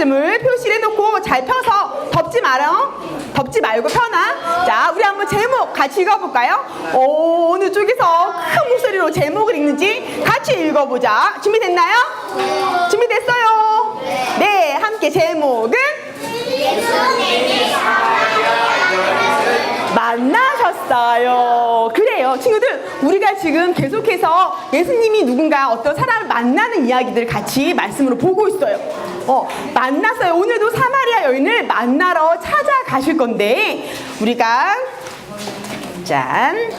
말씀을 표시를 해놓고 잘 펴서 덮지 말아. 덮지 말고 펴놔. 자, 우리 한번 제목 같이 읽어볼까요? 어느 쪽에서 큰 목소리로 제목을 읽는지 같이 읽어보자. 준비됐나요? 준비됐어요? 네, 함께 제목은 만나셨어요. 그래요, 친구들. 우리가 지금 계속해서 예수님이 누군가 어떤 사람을 만나는 이야기들을 같이 말씀으로 보고 있어요. 만났어요. 오늘도 사마리아 여인을 만나러 찾아가실 건데, 우리가 짠,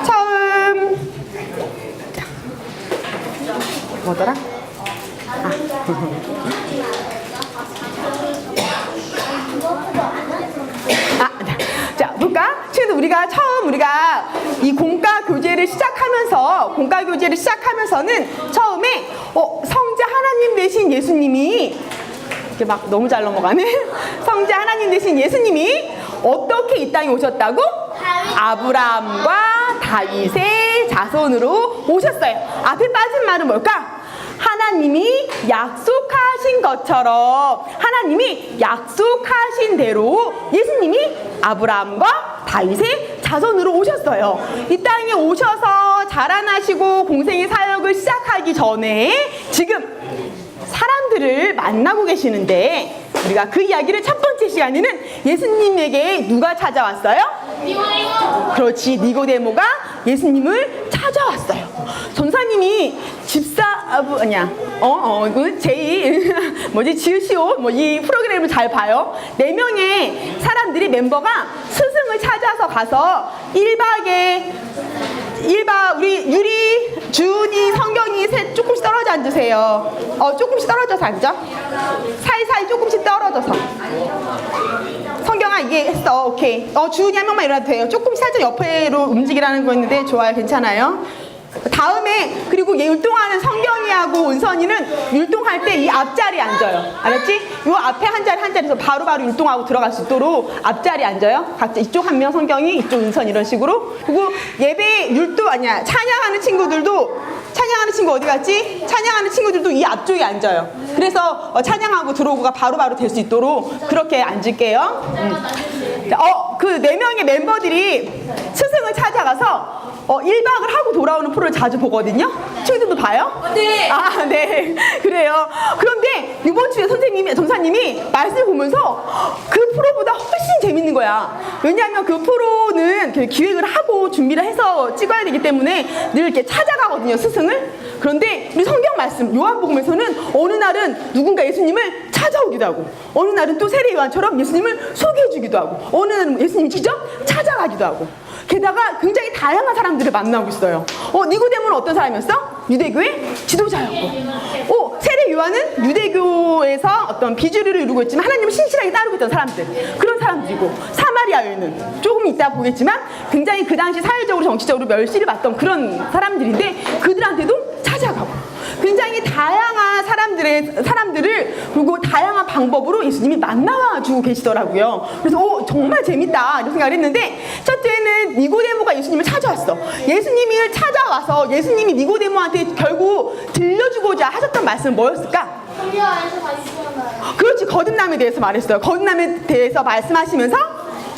처음 뭐더라? 자, 볼까? 친구들, 우리가 처음 이 공과 교제를 시작하면서는 처음에 성자 하나님 되신 예수님이 이렇게 막 너무 잘 넘어가네. 성자 하나님 되신 예수님이 어떻게 이 땅에 오셨다고? 아브라함과 다윗의 자손으로 오셨어요. 앞에 빠진 말은 뭘까? 하나님이 약속하신 것처럼, 하나님이 약속하신 대로 예수님이 아브라함과 다윗의 자손으로 오셨어요. 이 땅에 오셔서 자라나시고 공생의 사역을 시작하기 전에 지금 사람들을 만나고 계시는데, 우리가 그 이야기를 첫 번째 시간에는 예수님에게 누가 찾아왔어요? 그렇지, 니고데모가 예수님을 찾아왔어요. 전사님이 집사부 아니야, 그 지으시오, 이 프로그램을 잘 봐요. 4명의 사람들이 멤버가 스승을 찾아서 가서 1박에 우리 유리, 주은이, 성경이 셋 조금씩 떨어져 앉으세요. 조금씩 떨어져서 앉아. 사이사이 조금씩 떨어져서. 성경아, 이게 했어. 오케이. 주은이 한 명만 일어나도 돼요. 조금씩 살짝 옆으로 움직이라는 거였는데 좋아요. 괜찮아요. 다음에 그리고 율동하는 성경이하고 은선이는 율동할 때 이 앞자리에 앉아요. 알았지? 요 앞에 한 자리에서 바로바로 율동하고 들어갈 수 있도록 앞자리에 앉아요. 각자 이쪽 한 명 성경이, 이쪽 은선, 이런 식으로. 그리고 예배 찬양하는 친구들도, 찬양하는 친구 어디 갔지? 찬양하는 친구들도 이 앞쪽에 앉아요. 그래서 찬양하고 들어오고가 바로바로 될 수 있도록 그렇게 앉을게요. 그 4명의 멤버들이 스승을 찾아가서 1박을 하고 돌아오는 프로를 자주 보거든요. 친구들도 봐요? 네. 네. 그래요. 그런데 이번 주에 전사님이 말씀을 보면서 그 프로보다 훨씬 재밌는 거야. 왜냐하면 그 프로는 기획을 하고 준비를 해서 찍어야 되기 때문에 늘 이렇게 찾아가거든요, 스승을. 그런데 우리 성경 말씀 요한복음에서는 어느 날은 누군가 예수님을 찾아오기도 하고, 어느 날은 또 세례 요한처럼 예수님을 소개해 주기도 하고, 어느 날은 예수님이 직접 찾아가기도 하고, 게다가 굉장히 다양한 사람들을 만나고 있어요. 니고데모는 어떤 사람이었어? 유대교의 지도자였고, 세례 요한은 유대교에서 어떤 비주류를 이루고 있지만 하나님을 신실하게 따르고 있던 사람들, 그런 사람들이고, 사마리아 여인은 조금 이따 보겠지만 굉장히 그 당시 사회적으로 정치적으로 멸시를 받던 그런 사람들인데, 그들한테도 찾아가고 굉장히 다양한 사람들을 그리고 다양한 방법으로 예수님이 만나주고 계시더라고요. 그래서 정말 재밌다 이런 생각을 했는데, 첫째는 니고데모가 예수님을 찾아왔어. 예수님을 찾아와서 예수님이 니고데모한테 결국 들려주고자 하셨던 말씀은 뭐였을까? 그렇지, 거듭남에 대해서 말했어요. 거듭남에 대해서 말씀하시면서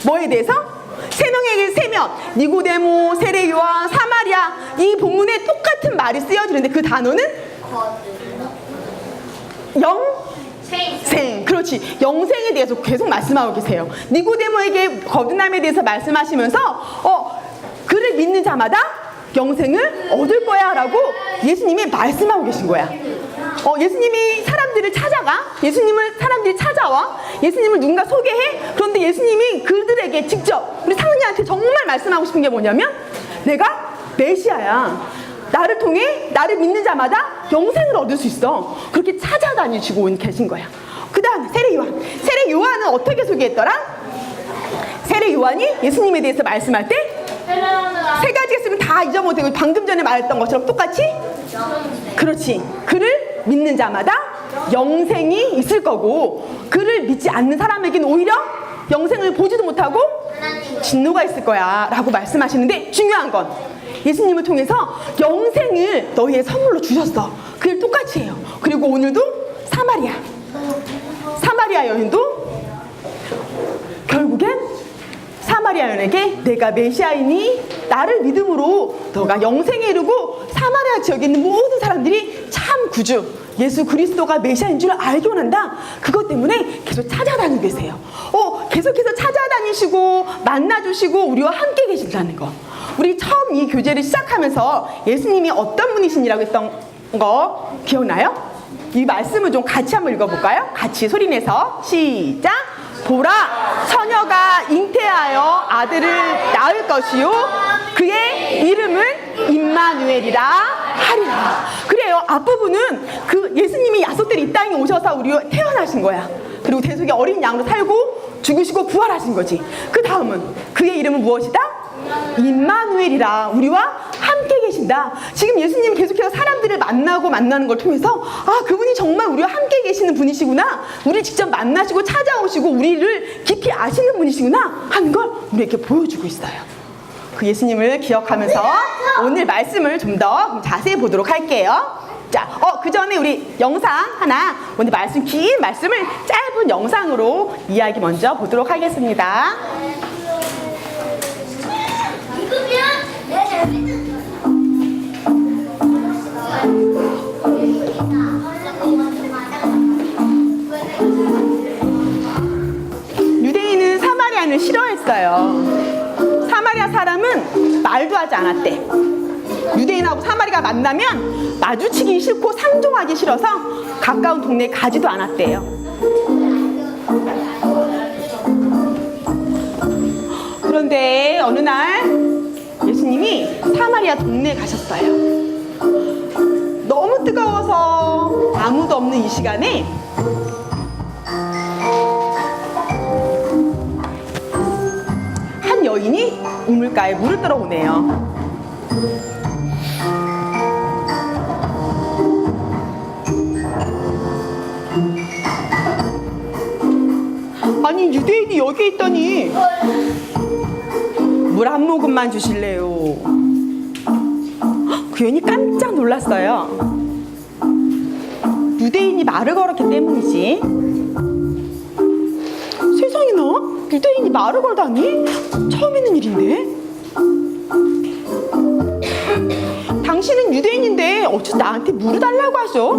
뭐에 대해서? 3명에게 3명, 니고데모, 세례 요한, 사마리아, 이 본문에 똑같은 말이 쓰여지는데 그 단어는 영생. 그렇지, 영생에 대해서 계속 말씀하고 계세요. 니고데모에게 거듭남에 대해서 말씀하시면서 그를 믿는 자마다 영생을 얻을 거야 라고 예수님이 말씀하고 계신 거야. 예수님이 사람들을 찾아가, 사람들이 찾아와, 예수님을 누군가 소개해. 그런데 예수님이 그들에게 직접, 우리 상은이한테 정말 말씀하고 싶은 게 뭐냐면, 내가 메시아야. 나를 통해 나를 믿는 자마다 영생을 얻을 수 있어. 그렇게 찾아다니시고 계신 거야. 그 다음 세례 요한은 어떻게 소개했더라? 세례 요한이 예수님에 대해서 말씀할 때 3가지 있으면 다 잊어먹고, 방금 전에 말했던 것처럼 똑같이, 그렇지, 그를 믿는 자마다 영생이 있을 거고, 그를 믿지 않는 사람에게는 오히려 영생을 보지도 못하고 진노가 있을 거야 라고 말씀하시는데, 중요한 건 예수님을 통해서 영생을 너희의 선물로 주셨어. 그걸 똑같이 해요. 그리고 오늘도 사마리아, 사마리아 여인도 결국엔 사마리아 여인에게 내가 메시아이니 나를 믿음으로 너가 영생에 이르고 사마리아 지역에 있는 모든 사람들이 참 구주 예수 그리스도가 메시아인 줄 알게 원한다. 그것 때문에 계속 찾아다니고 계세요. 계속해서 찾아다니시고 만나주시고 우리와 함께 계신다는 거. 우리 처음 이 교제를 시작하면서 예수님이 어떤 분이신이라고 했던 거 기억나요? 이 말씀을 좀 같이 한번 읽어볼까요? 같이 소리내서 시작! 보라, 처녀가 잉태하여 아들을 낳을 것이요 그의 이름은 임마누엘이라 하리라. 그래요. 앞부분은 그 예수님이 야속들이 이 땅에 오셔서 우리가 태어나신 거야. 그리고 대속의 어린 양으로 살고 죽으시고 부활하신 거지. 그 다음은 그의 이름은 무엇이다? 임마누엘이라. 우리와 함께 계신다. 지금 예수님 계속해서 사람들을 만나는 걸 통해서 그분이 정말 우리와 함께 계시는 분이시구나, 우리를 직접 만나시고 찾아오시고 우리를 깊이 아시는 분이시구나 하는 걸 우리에게 보여주고 있어요. 그 예수님을 기억하면서 오늘 말씀을 좀 더 자세히 보도록 할게요. 자, 그 전에 우리 영상 하나, 오늘 긴 말씀을 짧은 영상으로 이야기 먼저 보도록 하겠습니다. 유대인은 사마리아인을 싫어했어요. 사마리아 사람은 말도 하지 않았대. 유대인하고 사마리아가 만나면 마주치기 싫고 상종하기 싫어서 가까운 동네에 가지도 않았대요. 그런데 어느 날 예수님이 사마리아 동네에 가셨어요. 너무 뜨거워서 아무도 없는 이 시간에 한 여인이 우물가에 물을 떠러 오네요. 아니, 유대인이 여기 있더니 물 한 모금만 주실래요? 그 여인이 깜짝 놀랐어요. 유대인이 말을 걸었기 때문이지. 세상에나, 유대인이 말을 걸다니? 처음 있는 일인데. 당신은 유대인인데 어째 나한테 물을 달라고 하죠?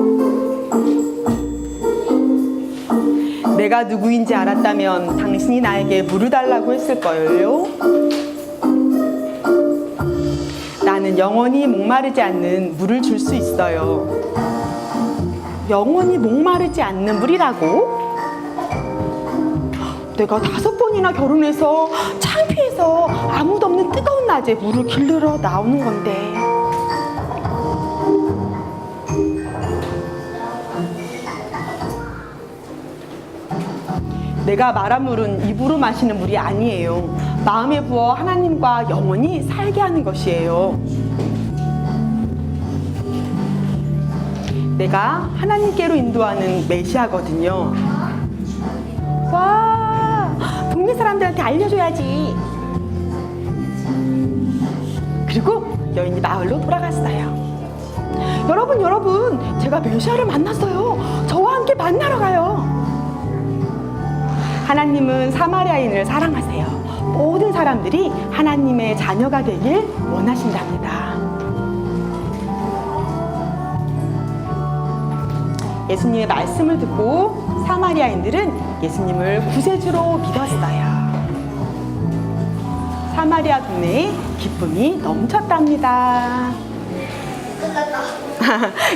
내가 누구인지 알았다면 당신이 나에게 물을 달라고 했을 거예요. 나는 영원히 목마르지 않는 물을 줄 수 있어요. 영원히 목마르지 않는 물이라고? 내가 5번이나 결혼해서 창피해서 아무도 없는 뜨거운 낮에 물을 길르러 나오는 건데. 내가 말한 물은 입으로 마시는 물이 아니에요. 마음에 부어 하나님과 영원히 살게 하는 것이에요. 내가 하나님께로 인도하는 메시아거든요. 와, 동네 사람들한테 알려줘야지. 그리고 여인이 마을로 돌아갔어요. 여러분, 제가 메시아를 만났어요. 저와 함께 만나러 가요. 하나님은 사마리아인을 사랑하세요. 모든 사람들이 하나님의 자녀가 되길 원하신답니다. 예수님의 말씀을 듣고 사마리아인들은 예수님을 구세주로 믿었어요. 사마리아 동네에 기쁨이 넘쳤답니다.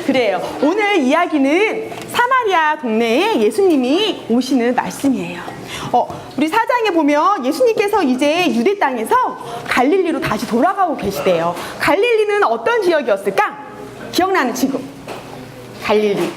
그래요. 오늘 이야기는 사마리아 동네에 예수님이 오시는 말씀이에요. 우리 4장에 보면 예수님께서 이제 유대 땅에서 갈릴리로 다시 돌아가고 계시대요. 갈릴리는 어떤 지역이었을까? 기억나는 친구? 갈릴리.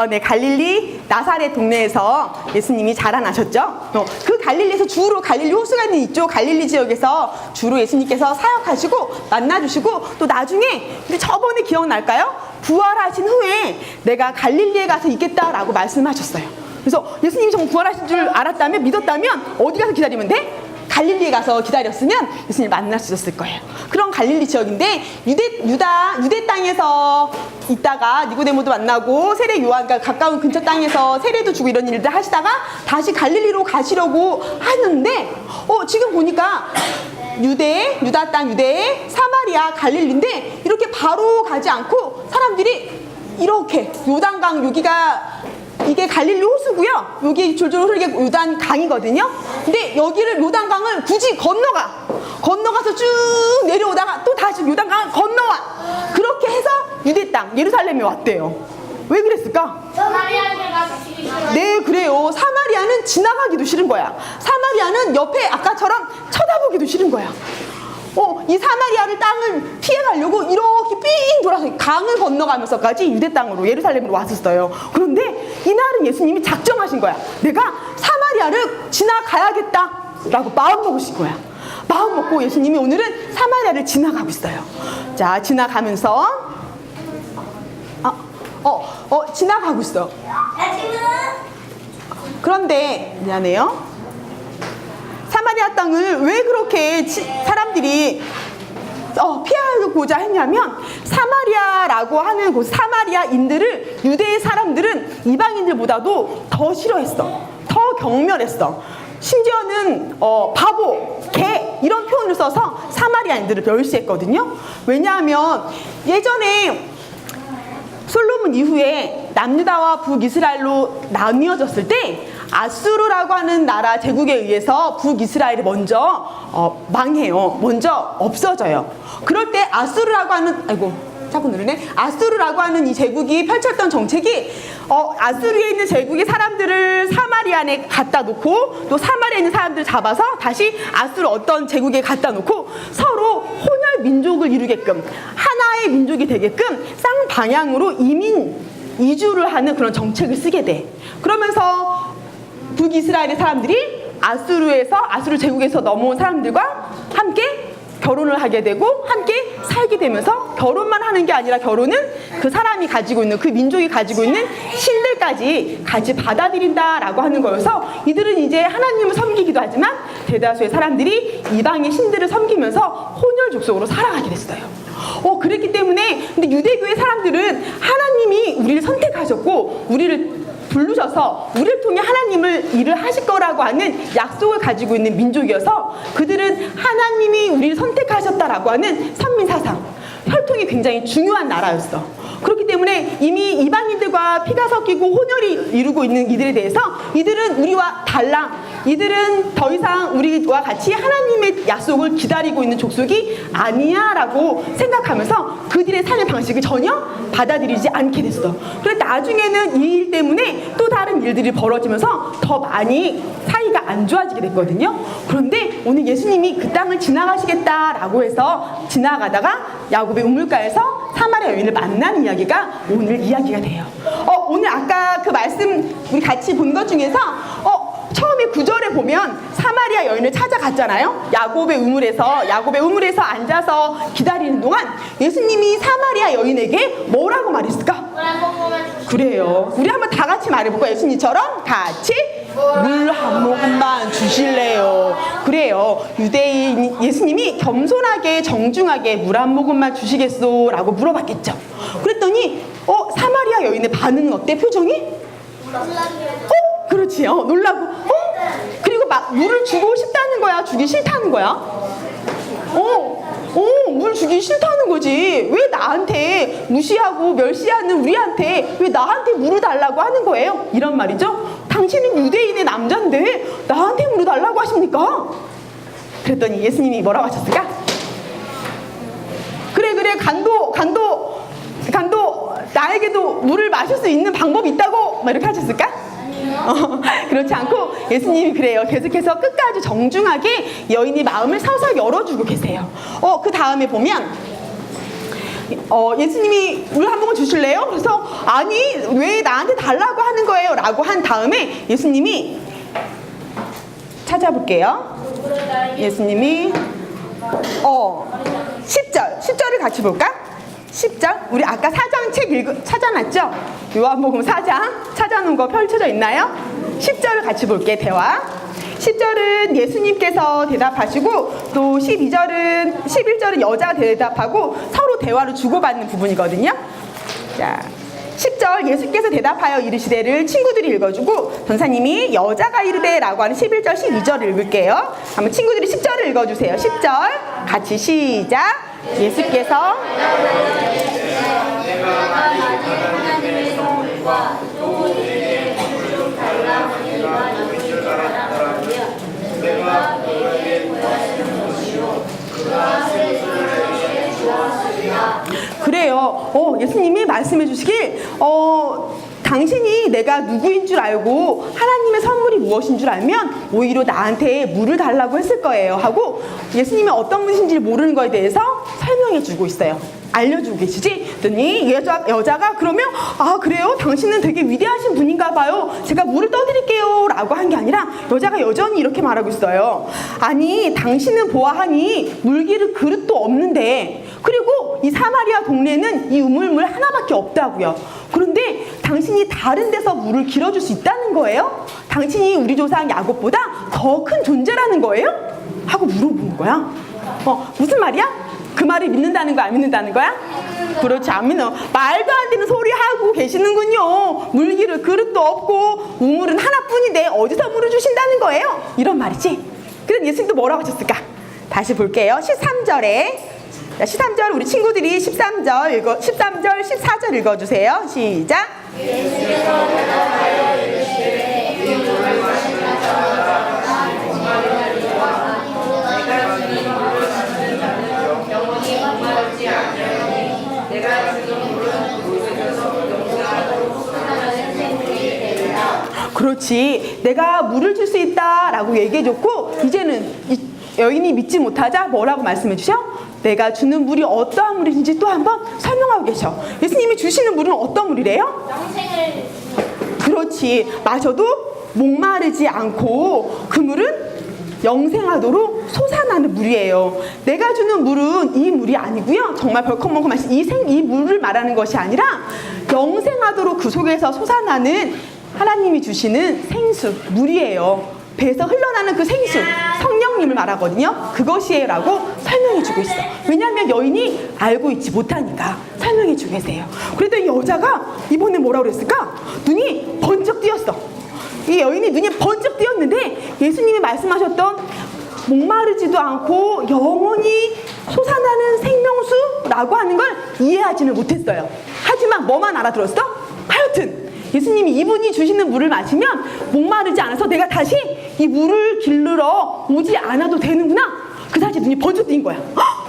네, 갈릴리 나사렛 동네에서 예수님이 자라나셨죠. 그 갈릴리에서 주로 갈릴리 호수가 있는 이쪽 갈릴리 지역에서 주로 예수님께서 사역하시고 만나주시고, 또 나중에 근데 저번에 기억날까요? 부활하신 후에 내가 갈릴리에 가서 있겠다라고 말씀하셨어요. 그래서 예수님이 정말 부활하신 줄 알았다면, 믿었다면 어디 가서 기다리면 돼? 갈릴리에 가서 기다렸으면 예수님을 만날 수 있었을 거예요. 그런 갈릴리 지역인데 유대 땅에서 있다가 니고데모도 만나고 세례 요한, 그러니까 가까운 근처 땅에서 세례도 주고 이런 일들 하시다가 다시 갈릴리로 가시려고 하는데 지금 보니까 유다 땅, 유대, 사마리아, 갈릴리인데 이렇게 바로 가지 않고 사람들이 이렇게 요단강, 이게 갈릴리 호수고요. 여기 졸졸 흐르게 요단강이거든요. 근데 여기를 요단강을 굳이 건너가서 쭉 내려오다가 또 다시 요단강을 건너와. 그렇게 해서 유대 땅, 예루살렘에 왔대요. 왜 그랬을까? 네, 그래요. 사마리아는 지나가기도 싫은 거야. 사마리아는 옆에 아까처럼 쳐다보기도 싫은 거야. 이 사마리아를 땅을 피해가려고 이렇게 삥 돌아서 강을 건너가면서까지 유대 땅으로 예루살렘으로 왔었어요. 그런데 이날은 예수님이 작정하신 거야. 내가 사마리아를 지나가야겠다라고 마음 먹으신 거야. 마음 먹고 예수님이 오늘은 사마리아를 지나가고 있어요. 자, 지나가면서 지나가고 있어. 그런데 미안해요. 사마리아 땅을 왜 그렇게 사람들이 피하고자 했냐면 사마리아라고 하는 곳, 사마리아인들을 유대의 사람들은 이방인들보다도 더 싫어했어. 더 경멸했어. 심지어는 바보, 개 이런 표현을 써서 사마리아인들을 멸시했거든요. 왜냐하면 예전에 솔로몬 이후에 남유다와 북이스라엘로 나뉘어졌을 때 아수르라고 하는 나라 제국에 의해서 북이스라엘이 먼저 망해요. 먼저 없어져요. 그럴 때 아수르라고 하는 이 제국이 펼쳤던 정책이 아수르에 있는 제국의 사람들을 사마리아에 갖다 놓고 또 사마리아에 있는 사람들을 잡아서 다시 아수르 어떤 제국에 갖다 놓고 서로 혼혈 민족을 이루게끔 하나의 민족이 되게끔 쌍방향으로 이주를 하는 그런 정책을 쓰게 돼. 그러면서 북이스라엘의 사람들이 아수르 제국에서 넘어온 사람들과 함께 결혼을 하게 되고 함께 살게 되면서 결혼만 하는 게 아니라 결혼은 그 사람이 가지고 있는, 그 민족이 가지고 있는 신들까지 같이 받아들인다라고 하는 거여서 이들은 이제 하나님을 섬기기도 하지만 대다수의 사람들이 이방의 신들을 섬기면서 혼혈 족속으로 살아가게 됐어요. 그랬기 때문에 근데 유대교의 사람들은 하나님이 우리를 선택하셨고 우리를 부르셔서 우리를 통해 하나님을 일을 하실 거라고 하는 약속을 가지고 있는 민족이어서 그들은 하나님이 우리를 선택하셨다라고 하는 선민사상, 혈통이 굉장히 중요한 나라였어. 그렇기 때문에 이미 이방인들과 피가 섞이고 혼혈이 이루고 있는 이들에 대해서 이들은 우리와 달라. 이들은 더 이상 우리와 같이 하나님의 약속을 기다리고 있는 족속이 아니야 라고 생각하면서 그들의 삶의 방식을 전혀 받아들이지 않게 됐어. 그래서 나중에는 이 일 때문에 또 다른 일들이 벌어지면서 더 많이 사이가 안 좋아지게 됐거든요. 그런데 오늘 예수님이 그 땅을 지나가시겠다라고 해서 지나가다가 야곱의 우물가에서 사마리아 여인을 만나는 이야기가 오늘 이야기가 돼요. 오늘 아까 그 말씀 우리 같이 본 것 중에서 처음에 9절에 보면 사마리아 여인을 찾아갔잖아요. 야곱의 우물에서 앉아서 기다리는 동안 예수님이 사마리아 여인에게 뭐라고 말했을까? 그래요. 우리 한번 다 같이 말해볼까요? 예수님처럼 같이 물 한 모금만 주실래요? 그래요. 유대인 예수님이 겸손하게 정중하게 물 한 모금만 주시겠소? 라고 물어봤겠죠. 그랬더니 사마리아 여인의 반응은 어때? 표정이? 그렇지요. 놀라고. 그리고 막 물을 주고 싶다는 거야? 주기 싫다는 거야? 물 주기 싫다는 거지. 왜 나한테 무시하고 멸시하는 우리한테 왜 나한테 물을 달라고 하는 거예요? 이런 말이죠. 당신은 유대인의 남자인데 왜 나한테 물을 달라고 하십니까? 그랬더니 예수님이 뭐라고 하셨을까? 그래 간도 나에게도 물을 마실 수 있는 방법이 있다고 막 이렇게 하셨을까? 그렇지 않고 예수님이 그래요. 계속해서 끝까지 정중하게 여인의 마음을 서서 열어주고 계세요. 그 다음에 보면 예수님이 물 한 모금 주실래요? 그래서 아니 왜 나한테 달라고 하는 거예요? 라고 한 다음에 예수님이 찾아볼게요. 예수님이 10절을 같이 볼까? 10절 우리 아까 4장 책 찾아놨죠? 요한복음 4장 찾아놓은 거 펼쳐져 있나요? 10절을 같이 볼게. 대화 10절은 예수님께서 대답하시고 또 11절은 여자가 대답하고 서로 대화를 주고받는 부분이거든요. 자, 10절 예수께서 대답하여 이르시되를 친구들이 읽어주고 전사님이 여자가 이르되 라고 하는 11절 12절을 읽을게요. 한번 친구들이 10절을 읽어주세요. 10절 같이 시작. 예수께서 그래요. 예수님이 말씀해 주시길 당신이 내가 누구인 줄 알고 하나님의 선물이 무엇인 줄 알면 오히려 나한테 물을 달라고 했을 거예요 하고 예수님이 어떤 분이신지 모르는 거에 대해서 설명해 주고 있어요. 알려주고 계시지? 그랬더니 여자가 그러면 그래요? 당신은 되게 위대하신 분인가 봐요. 제가 물을 떠드릴게요 라고 한 게 아니라 여자가 여전히 이렇게 말하고 있어요. 아니 당신은 보아하니 물기를 그릇도 없는데 그리고 이 사마리아 동네는 이 우물물 하나밖에 없다고요. 그런데 당신이 다른 데서 물을 길어줄 수 있다는 거예요? 당신이 우리 조상 야곱보다 더 큰 존재라는 거예요? 하고 물어보는 거야. 무슨 말이야? 그 말을 믿는다는 거야? 안 믿는다는 거야? 그렇지, 안 믿는. 말도 안 되는 소리 하고 계시는군요. 물기를 그릇도 없고 우물은 하나뿐인데 어디서 물을 주신다는 거예요? 이런 말이지. 그럼 예수님도 뭐라고 하셨을까? 다시 볼게요. 13절에 13절 우리 친구들이 13절, 14절 읽어주세요. 시작. 그렇지. 내가 물을 줄 수 있다라고 얘기해줬고 이제는 여인이 믿지 못하자 뭐라고 말씀해 주셔? 내가 주는 물이 어떠한 물인지 또 한번 설명하고 계셔. 예수님이 주시는 물은 어떤 물이래요? 영생을. 그렇지. 마셔도 목마르지 않고 그 물은 영생하도록 솟아나는 물이에요. 내가 주는 물은 이 물이 아니고요. 정말 벌컥벌컥 마신 이 물을 말하는 것이 아니라 영생하도록 그 속에서 솟아나는 하나님이 주시는 생수, 물이에요. 배에서 흘러나는 그 생수, 성령님을 말하거든요. 그것이에요 라고 설명해 주고 있어. 왜냐하면 여인이 알고 있지 못하니까 설명해 주고 계세요. 그랬더니 여자가 이번에 뭐라고 그랬을까? 눈이 번쩍 뜨였어. 이 여인이 눈이 번쩍 뜨였는데 예수님이 말씀하셨던 목마르지도 않고 영원히 솟아나는 생명수라고 하는 걸 이해하지는 못했어요. 하지만 뭐만 알아들었어? 하여튼 예수님이 이분이 주시는 물을 마시면 목마르지 않아서 내가 다시 이 물을 길르러 오지 않아도 되는구나. 그 사실 눈이 번쩍 뜬 거야.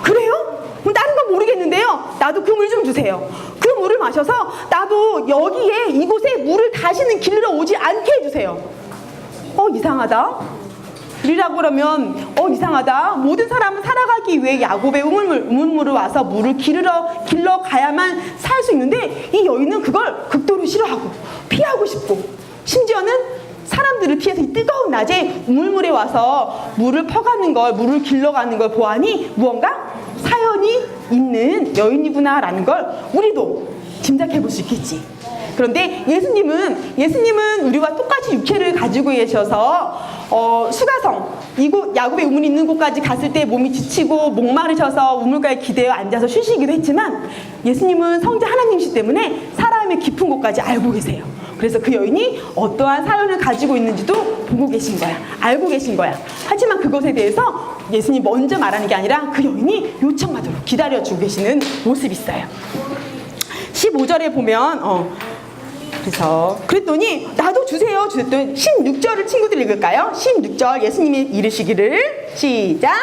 그래요? 그럼 다른 건 모르겠는데요. 나도 그 물 좀 주세요. 그 물을 마셔서 나도 여기에 이곳에 물을 다시는 길르러 오지 않게 해주세요. 이상하다. 우리라고 그러면 이상하다. 모든 사람은 살아가기 위해 야곱의 우물물을 와서 물을 길러 가야만 살 수 있는데 이 여인은 그걸 극도로 싫어하고 피하고 싶고 심지어는 사람들을 피해서 이 뜨거운 낮에 우물물에 와서 물을 퍼가는 걸, 물을 길러가는 걸 보아니 무언가 사연이 있는 여인이구나라는 걸 우리도 짐작해 볼 수 있겠지. 그런데 예수님은 우리와 똑같이 육체를 가지고 계셔서 수가성 이곳 야곱의 우물이 있는 곳까지 갔을 때 몸이 지치고 목마르셔서 우물가에 기대어 앉아서 쉬시기도 했지만 예수님은 성자 하나님이시기 때문에 사람의 깊은 곳까지 알고 계세요. 그래서 그 여인이 어떠한 사연을 가지고 있는지도 보고 계신 거야. 알고 계신 거야. 하지만 그것에 대해서 예수님이 먼저 말하는 게 아니라 그 여인이 요청하도록 기다려주고 계시는 모습이 있어요. 15절에 보면 그래서 그랬더니 나도 주세요. 주셨더니 16절을 친구들 읽을까요? 16절 예수님이 이르시기를 시작.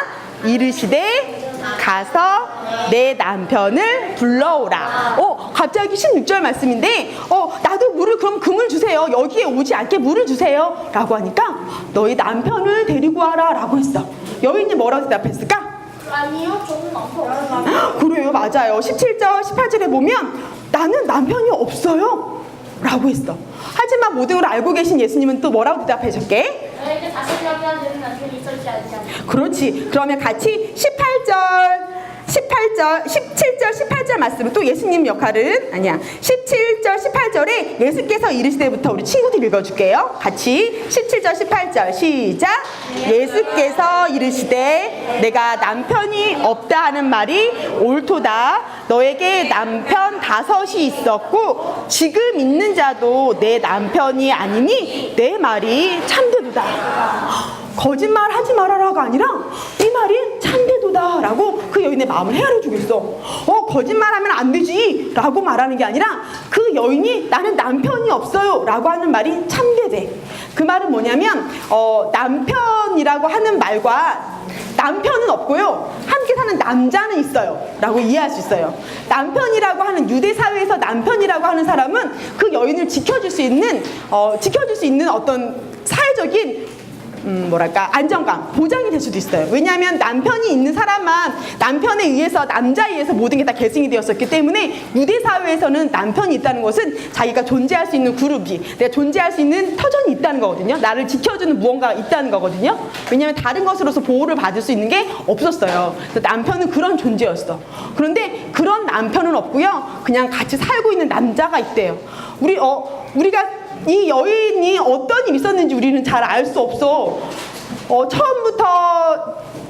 이르시되 가서 내 남편을 불러오라. 갑자기 16절 말씀인데 나도 물을 그럼 그 물 주세요. 여기에 오지 않게 물을 주세요 라고 하니까 너희 남편을 데리고 와라 라고 했어. 여인이 뭐라고 대답했을까? 아니요, 저는 남편. 그래요, 맞아요. 17절 18절에 보면 나는 남편이 없어요 라고 했어. 하지만 모든 걸 알고 계신 예수님은 또 뭐라고 대답하셨게? 너에게 다시 연애하는 남편이 있었지 않지 않냐. 그렇지. 그러면 같이 18절 18절, 17절, 18절 말씀은 또 예수님 역할은 아니야. 17절, 18절에 예수께서 이르시되부터 우리 친구들 읽어줄게요. 같이 17절, 18절 시작. 예수께서 이르시되 내가 남편이 없다 하는 말이 옳도다. 너에게 남편 5이 있었고 지금 있는 자도 내 남편이 아니니 내 말이 참되도다. 거짓말 하지 말아라가 아니라 이 말이 참되도다 라고 그 여인의 마음을 헤아려 주겠어. 거짓말하면 안 되지 라고 말하는 게 아니라 그 여인이 나는 남편이 없어요 라고 하는 말이 참되대. 그 말은 뭐냐면 남편이라고 하는 말과 남편은 없고요 함께 사는 남자는 있어요 라고 이해할 수 있어요. 남편이라고 하는 유대 사회에서 남편이라고 하는 사람은 그 여인을 지켜줄 수 있는 어떤 사회적인 안정감, 보장이 될 수도 있어요. 왜냐하면 남편이 있는 사람만 남편에 의해서, 남자에 의해서 모든 게 다 계승이 되었었기 때문에 유대 사회에서는 남편이 있다는 것은 자기가 존재할 수 있는 그룹이, 내가 존재할 수 있는 터전이 있다는 거거든요. 나를 지켜주는 무언가가 있다는 거거든요. 왜냐하면 다른 것으로서 보호를 받을 수 있는 게 없었어요. 그래서 남편은 그런 존재였어. 그런데 그런 남편은 없고요. 그냥 같이 살고 있는 남자가 있대요. 우리가 이 여인이 어떤 일이 있었는지 우리는 잘 알 수 없어.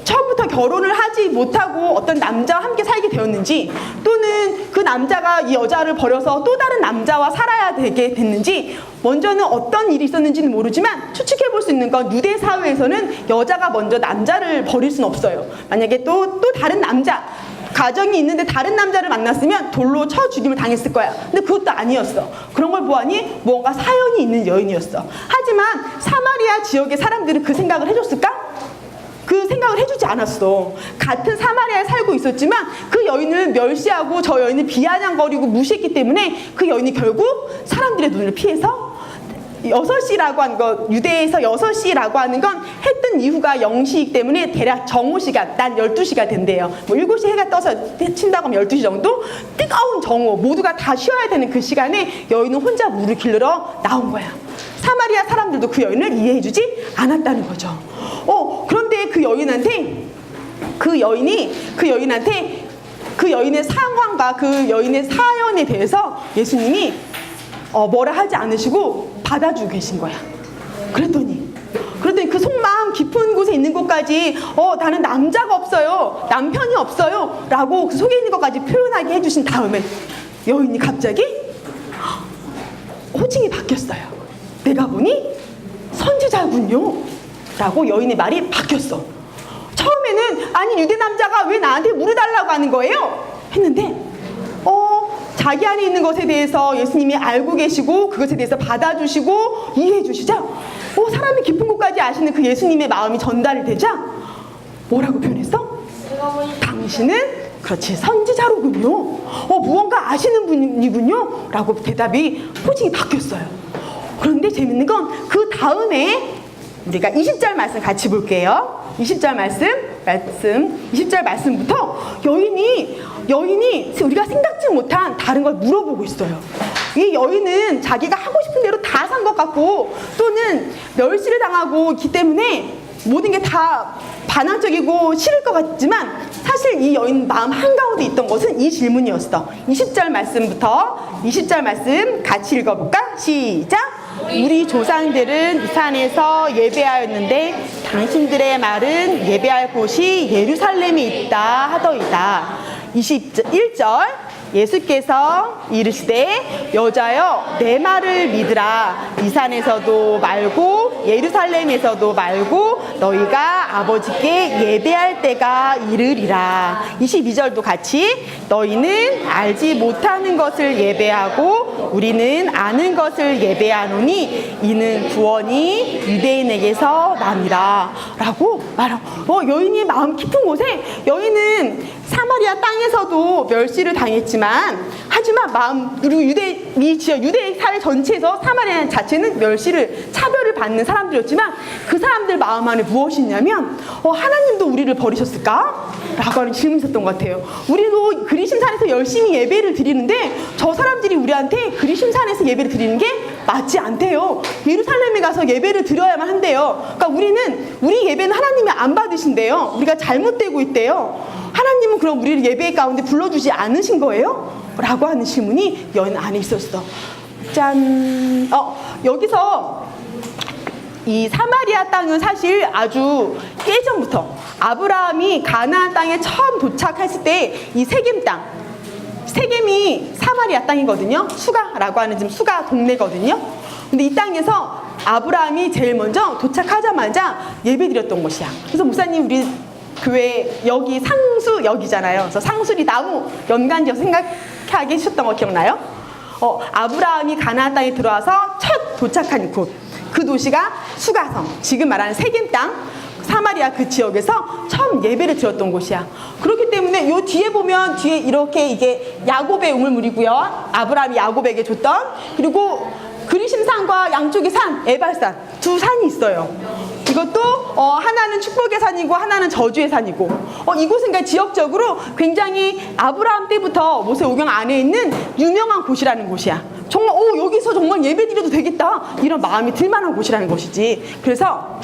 처음부터 결혼을 하지 못하고 어떤 남자와 함께 살게 되었는지, 또는 그 남자가 이 여자를 버려서 또 다른 남자와 살아야 되게 됐는지, 먼저는 어떤 일이 있었는지는 모르지만 추측해 볼 수 있는 건 유대 사회에서는 여자가 먼저 남자를 버릴 수는 없어요. 만약에 또 다른 남자, 가정이 있는데 다른 남자를 만났으면 돌로 쳐 죽임을 당했을 거야. 근데 그것도 아니었어. 그런 걸 보아니 무언가 사연이 있는 여인이었어. 하지만 사마리아 지역의 사람들은 그 생각을 해줬을까? 그 생각을 해주지 않았어. 같은 사마리아에 살고 있었지만 그 여인을 멸시하고 저 여인을 비아냥거리고 무시했기 때문에 그 여인이 결국 사람들의 눈을 피해서 6시라고 하는 거, 유대에서 6시라고 하는 건 해 뜬 이후가 0시이기 때문에 대략 정오시간, 난 12시가 된대요. 7시 해가 떠서 친다고 하면 12시 정도? 뜨거운 정오, 모두가 다 쉬어야 되는 그 시간에 여인은 혼자 물을 길르러 나온 거야. 사마리아 사람들도 그 여인을 이해해주지 않았다는 거죠. 그런데 그 여인의 상황과 그 여인의 사연에 대해서 예수님이 뭐라 하지 않으시고 받아주고 계신 거야. 그랬더니 그 속마음 깊은 곳에 있는 것까지 나는 남자가 없어요, 남편이 없어요 라고 그 속에 있는 것까지 표현하게 해주신 다음에 여인이 갑자기 호칭이 바뀌었어요. 내가 보니 선지자군요 라고 여인의 말이 바뀌었어. 처음에는 아니 유대 남자가 왜 나한테 물을 달라고 하는 거예요? 했는데 자기 안에 있는 것에 대해서 예수님이 알고 계시고 그것에 대해서 받아주시고 이해해 주시자 사람이 깊은 곳까지 아시는 그 예수님의 마음이 전달이 되자 뭐라고 표현했어? 당신은 그렇지 선지자로군요. 무언가 아시는 분이군요 라고 대답이 호칭이 바뀌었어요. 그런데 재밌는 건 그 다음에 우리가 20절 말씀 같이 볼게요. 20절 말씀부터 여인이 우리가 생각지 못한 다른 걸 물어보고 있어요. 이 여인은 자기가 하고 싶은 대로 다 산 것 같고 또는 멸시를 당하고 있기 때문에 모든 게 다 반항적이고 싫을 것 같지만 사실 이 여인 마음 한가운데 있던 것은 이 질문이었어. 20절 말씀 같이 읽어볼까? 시작! 우리 조상들은 이 산에서 예배하였는데 당신들의 말은 예배할 곳이 예루살렘에 있다 하더이다. 21절 예수께서 이르시되 여자여 내 말을 믿으라. 이 산에서도 말고 예루살렘에서도 말고 너희가 아버지께 예배할 때가 이르리라. 22절도 같이 너희는 알지 못하는 것을 예배하고 우리는 아는 것을 예배하노니 이는 구원이 유대인에게서 남이라 라고 말하고 여인이 마음 깊은 곳에 여인은 사마리아 땅에서도 멸시를 당했지만 하지만 그리고 유대 사회 전체에서 사마리아 자체는 차별을 받는 사람들이었지만 그 사람들 마음 안에 무엇이 있냐면 하나님도 우리를 버리셨을까? 라고 하는 질문이 있었던 것 같아요. 우리도 그리심산에서 열심히 예배를 드리는데 저 사람들이 우리한테 그리심산에서 예배를 드리는 게 맞지 않대요. 예루살렘에 가서 예배를 드려야만 한대요. 그러니까 우리 예배는 하나님이 안 받으신대요. 우리가 잘못되고 있대요. 하나님은 그럼 우리를 예배 가운데 불러주지 않으신 거예요? 라고 하는 질문이 여인 안에 있었어. 짠. 여기서 이 사마리아 땅은 사실 아주 예전부터 아브라함이 가나안 땅에 처음 도착했을 때 이 세겜 땅, 세겜이 사마리아 땅이거든요. 수가라고 하는 지금 수가 동네거든요. 근데 이 땅에서 아브라함이 제일 먼저 도착하자마자 예배드렸던 곳이야. 그래서 목사님 우리 교회 여기 상수역이잖아요. 그래서 상수리 나무 연간지어 생각하게 해주셨던 거 기억나요? 아브라함이 가나안 땅에 들어와서 첫 도착한 곳, 그 도시가 수가성, 지금 말하는 세겜 땅, 사마리아 그 지역에서 처음 예배를 드렸던 곳이야. 그렇기 때문에 요 뒤에 보면 뒤에 이렇게 이게 야곱의 우물물이고요. 아브라함이 야곱에게 줬던, 그리고 그리심산과 양쪽의 산, 에발산 두 산이 있어요. 이것도 하나는 축복의 산이고 하나는 저주의 산이고, 이곳은 그러니까 지역적으로 굉장히 아브라함 때부터 모세오경 안에 있는 유명한 곳이라는 곳이야. 정말 여기서 정말 예배드려도 되겠다 이런 마음이 들만한 곳이라는 것이지. 그래서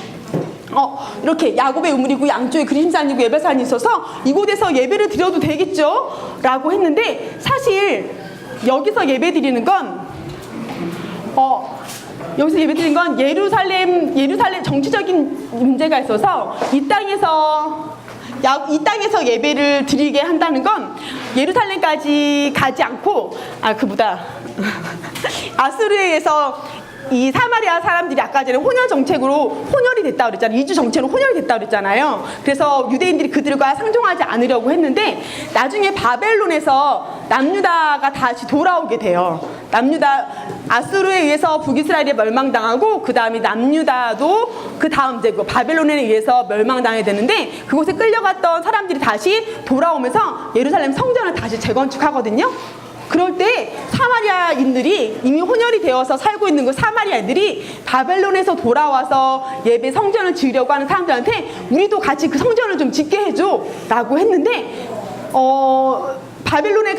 이렇게 야곱의 우물이고 양쪽에 그리심산이고 에발산이 있어서 이곳에서 예배를 드려도 되겠죠? 라고 했는데, 사실 여기서 예배드리는 건 여기서 예배드린 건 예루살렘 정치적인 문제가 있어서 이 땅에서 예배를 드리게 한다는 건 예루살렘까지 가지 않고 그보다 아수르에서 이 사마리아 사람들이 아까 전에 혼혈 정책으로 혼혈이 됐다고 그랬잖아요. 이주 정책으로 혼혈이 됐다고 그랬잖아요. 그래서 유대인들이 그들과 상종하지 않으려고 했는데, 나중에 바벨론에서 남유다가 다시 돌아오게 돼요. 남유다, 아수르에 의해서 북이스라엘이 멸망당하고 그 다음에 남유다도 그 다음 제국 바벨론에 의해서 멸망당하게 되는데, 그곳에 끌려갔던 사람들이 다시 돌아오면서 예루살렘 성전을 다시 재건축하거든요. 그럴 때 사마리아인들이 이미 혼혈이 되어서 살고 있는 그 사마리아인들이 바벨론에서 돌아와서 예배 성전을 지으려고 하는 사람들한테 우리도 같이 그 성전을 좀 짓게 해줘 라고 했는데, 바벨론에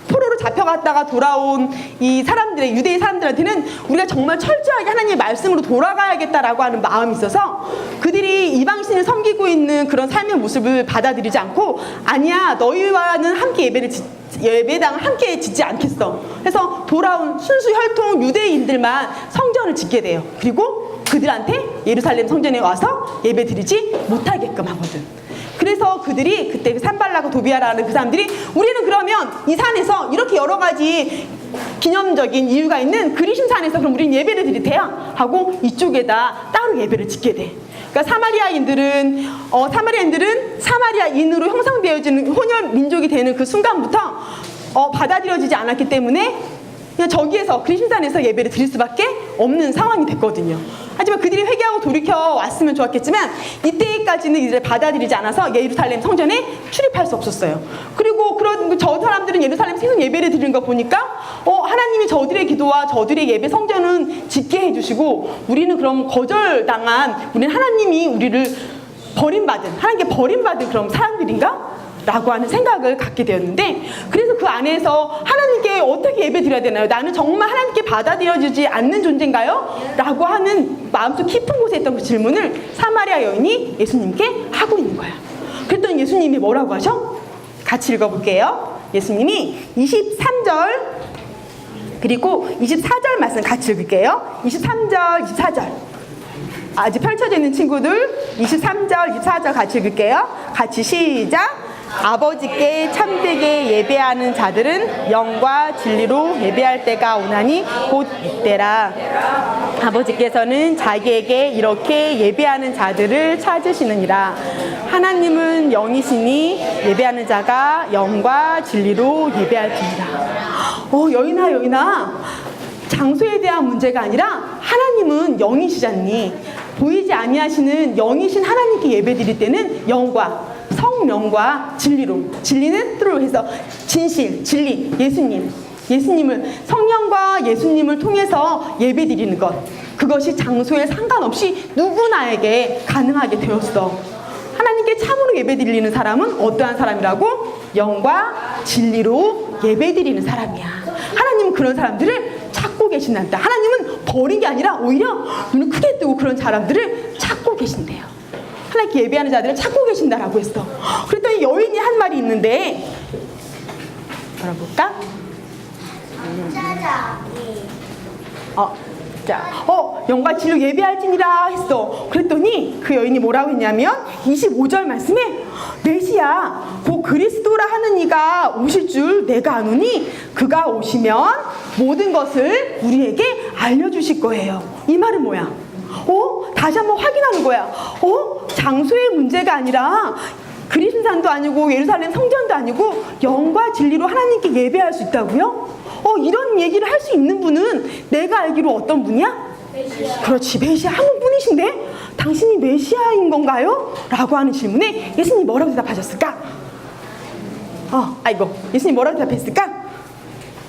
포로로 잡혀갔다가 돌아온 이 사람들의 유대인 사람들한테는 우리가 정말 철저하게 하나님의 말씀으로 돌아가야겠다라고 하는 마음이 있어서 그들이 이방신을 섬기고 있는 그런 삶의 모습을 받아들이지 않고, 아니야 너희와는 함께 예배당을 함께 짓지 않겠어. 그래서 돌아온 순수 혈통 유대인들만 성전을 짓게 돼요. 그리고 그들한테 예루살렘 성전에 와서 예배 드리지 못하게끔 하거든. 그래서 그들이 그때 그 산발라고 도비아라는 그 사람들이 우리는 그러면 이 산에서 이렇게 여러 가지 기념적인 이유가 있는 그리심산에서 그럼 우리는 예배를 드리대야 하고 이쪽에다 따로 예배를 짓게 돼. 그러니까 사마리아인들은 사마리아인으로 형성되어지는 혼혈 민족이 되는 그 순간부터 받아들여지지 않았기 때문에 그냥 저기에서 그리심산에서 예배를 드릴 수밖에 없는 상황이 됐거든요. 하지만 그들이 회개하고 돌이켜 왔으면 좋았겠지만 이때까지는 이제 받아들이지 않아서 예루살렘 성전에 출입할 수 없었어요. 그리고 저 사람들은 예루살렘 생선 예배를 드리는 거 보니까 하나님이 저들의 기도와 저들의 예배 성전은 짓게 해주시고 우리는 그럼 거절당한, 우리는 하나님이 우리를 하나님께 버림받은 그런 사람들인가? 라고 하는 생각을 갖게 되었는데, 그래서 그 안에서 하나님께 어떻게 예배 드려야 되나요? 나는 정말 하나님께 받아들여지지 않는 존재인가요? 라고 하는 마음속 깊은 곳에 있던 그 질문을 사마리아 여인이 예수님께 하고 있는 거야. 그랬더니 예수님이 뭐라고 하셔? 같이 읽어볼게요. 예수님이 23절 그리고 24절 말씀 같이 읽을게요. 23절, 24절. 아직 펼쳐져 있는 친구들 23절, 24절 같이 읽을게요. 같이 시작. 아버지께 참되게 예배하는 자들은 영과 진리로 예배할 때가 오나니 곧 이때라. 아버지께서는 자기에게 이렇게 예배하는 자들을 찾으시느니라. 하나님은 영이시니 예배하는 자가 영과 진리로 예배할지니라. 여인아, 장소에 대한 문제가 아니라 하나님은 영이시잖니. 보이지 아니하시는 영이신 하나님께 예배드릴 때는 영과 성령과 진리로, 진리는 뜻으로 해서 진실, 진리, 예수님을 성령과 예수님을 통해서 예배드리는 것, 그것이 장소에 상관없이 누구나에게 가능하게 되었어. 하나님께 참으로 예배드리는 사람은 어떠한 사람이라고? 영과 진리로 예배드리는 사람이야. 하나님은 그런 사람들을 찾고 계신단다. 하나님은 버린 게 아니라 오히려 눈을 크게 뜨고 그런 사람들을 찾고 계신대요. 하나님께 예배하는 자들을 찾고 계신다라고 했어. 그랬더니 여인이 한 말이 있는데, 알아볼까? 짜장이. 영과 진리로 예배할지니라 했어. 그랬더니 그 여인이 뭐라고 했냐면 25절 말씀에 메시아 곧 그리스도라 하는 이가 오실 줄 내가 아노니 그가 오시면 모든 것을 우리에게 알려주실 거예요. 이 말은 뭐야? 다시 한번 확인하는 거야. 장소의 문제가 아니라 그리스도산도 아니고 예루살렘 성전도 아니고 영과 진리로 하나님께 예배할 수 있다고요? 이런 얘기를 할 수 있는 분은 내가 알기로 어떤 분이야? 메시아. 그렇지, 메시아 한 분이신데 당신이 메시아인 건가요? 라고 하는 질문에 예수님이 뭐라고 대답하셨을까? 예수님이 뭐라고 대답했을까?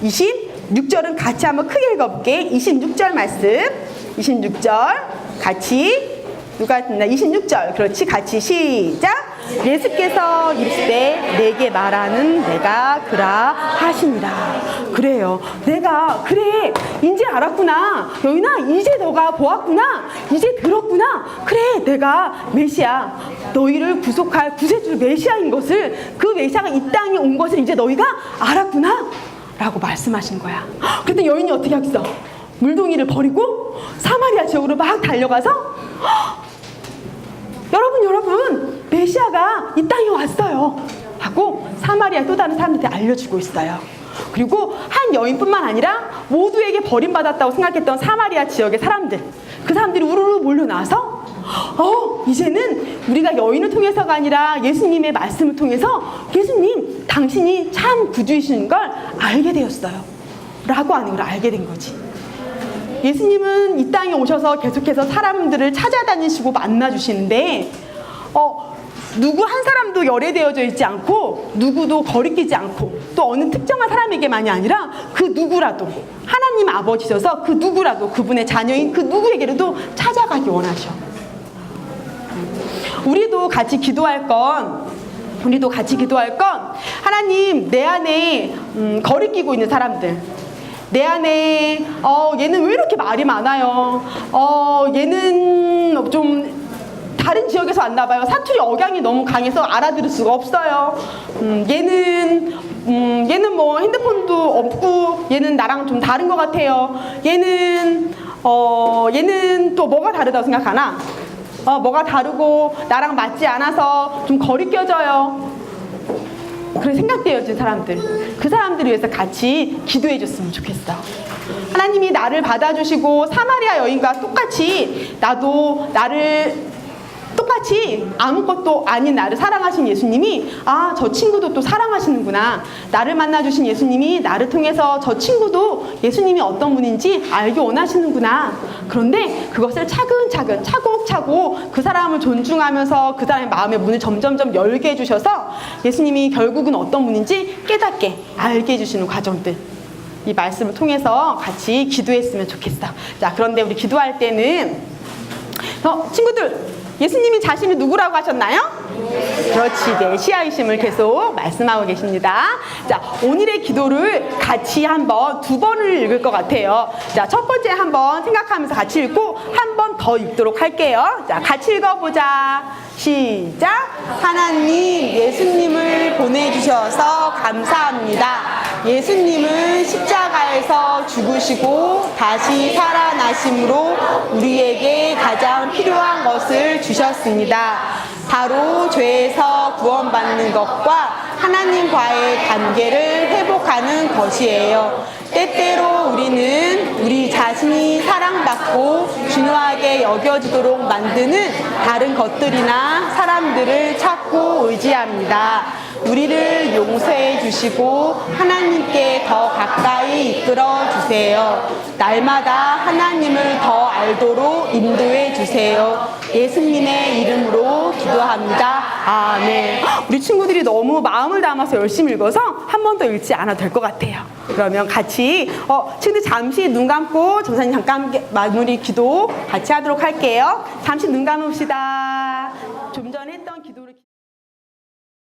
26절은 같이 한번 크게 읽어볼게. 26절 말씀, 26절 같이 누가 듣나? 26절 그렇지, 같이 시작. 예수께서 이르시되 내게 말하는 내가 그라 하시니라. 그래요. 내가 그래 이제 알았구나. 여인아 이제 너가 보았구나. 이제 들었구나. 그래 내가 메시아 너희를 구속할 구세주 메시아인 것을, 그 메시아가 이 땅에 온 것을 이제 너희가 알았구나 라고 말씀하신 거야. 그때 여인이 어떻게 하겠어? 물동이를 버리고 사마리아 지역으로 막 달려가서 여러분 메시아가 이 땅에 왔어요 하고 사마리아 또 다른 사람들한테 알려주고 있어요. 그리고 한 여인뿐만 아니라 모두에게 버림받았다고 생각했던 사마리아 지역의 사람들, 그 사람들이 우르르 몰려나와서 이제는 우리가 여인을 통해서가 아니라 예수님의 말씀을 통해서 예수님 당신이 참 구주이신 걸 알게 되었어요 라고 하는 걸 알게 된 거지. 예수님은 이 땅에 오셔서 계속해서 사람들을 찾아다니시고 만나주시는데 누구 한 사람도 열애되어져 있지 않고 누구도 거리끼지 않고 또 어느 특정한 사람에게만이 아니라 그 누구라도 하나님 아버지셔서 그 누구라도 그분의 자녀인 그 누구에게라도 찾아가기 원하셔. 우리도 같이 기도할 건 하나님 내 안에 거리끼고 있는 사람들, 내 안에 얘는 왜 이렇게 말이 많아요? 얘는 좀 다른 지역에서 왔나 봐요. 사투리 억양이 너무 강해서 알아들을 수가 없어요. 얘는 뭐 핸드폰도 없고 얘는 나랑 좀 다른 것 같아요. 얘는 또 뭐가 다르다고 생각하나? 뭐가 다르고 나랑 맞지 않아서 좀 거리껴져요. 그렇게 생각되어진 사람들, 그 사람들을 위해서 같이 기도해 줬으면 좋겠어. 하나님이 나를 받아주시고 사마리아 여인과 똑같이 나도 나를 똑같이 아무것도 아닌 나를 사랑하신 예수님이 저 친구도 또 사랑하시는구나. 나를 만나주신 예수님이 나를 통해서 저 친구도 예수님이 어떤 분인지 알기 원하시는구나. 그런데 그것을 차근차근 차곡차곡 그 사람을 존중하면서 그 사람의 마음의 문을 점점점 열게 해주셔서 예수님이 결국은 어떤 분인지 깨닫게 알게 해주시는 과정들, 이 말씀을 통해서 같이 기도했으면 좋겠어. 자, 그런데 우리 기도할 때는 친구들, 예수님이 자신이 누구라고 하셨나요? 그렇지, 메시아이심을 계속 말씀하고 계십니다. 자, 오늘의 기도를 같이 한번 2번을 읽을 것 같아요. 자, 첫 번째 한번 생각하면서 같이 읽고 한 번 더 읽도록 할게요. 자, 같이 읽어보자. 시작. 하나님, 예수님을 보내주셔서 감사합니다. 예수님은 십자가에서 죽으시고 다시 살아나심으로 우리에게 가장 필요한 것을 주셨습니다. 바로 죄에서 구원받는 것과 하나님과의 관계를 회복하는 것이에요. 때때로 우리는 우리 자신이 사랑받고 중요하게 여겨지도록 만드는 다른 것들이나 사람들을 찾고 의지합니다. 우리를 용서해 주시고 하나님께 더 가까이 이끌어 주세요. 날마다 하나님을 더 알도록 인도해 주세요. 예수님의 이름으로 기도합니다. 아멘. 우리 친구들이 너무 마음을 담아서 열심히 읽어서 한 번 더 읽지 않아도 될 것 같아요. 그러면 같이 친구들 잠시 눈 감고 전사님 잠깐 마무리 기도 같이 하도록 할게요. 잠시 눈 감읍시다. 좀 전에 했던